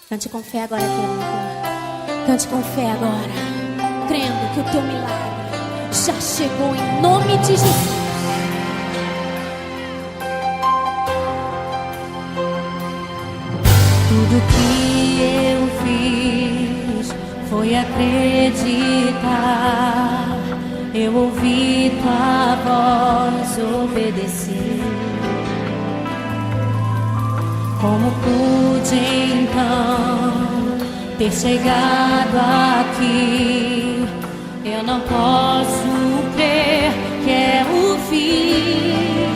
Cante com fé agora, querido. Cante com fé agora, crendo que o teu milagre já chegou em nome de Jesus. Tudo que eu fiz foi acreditar. Eu ouvi tua voz, obedeci. Como pude então ter chegado aqui? Eu não posso crer que é o fim.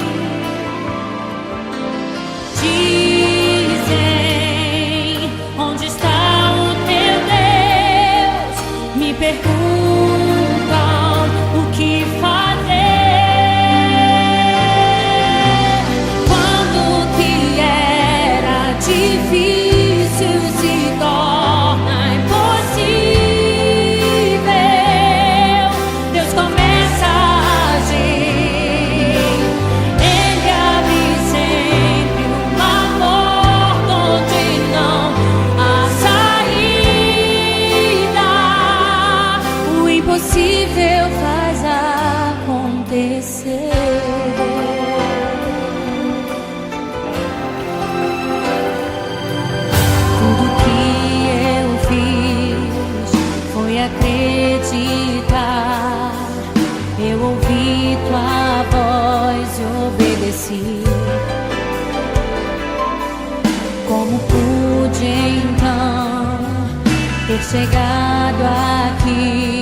Dizem, onde está o teu Deus? Me perguntam o que fazer. Quando que era difícil se torna impossível. Deus começa a agir. Ele abre sempre uma porta onde não há saída. O impossível faz acontecer. Tudo que eu fiz foi acreditar. Eu ouvi tua voz e obedeci. Como pude então ter chegado aqui?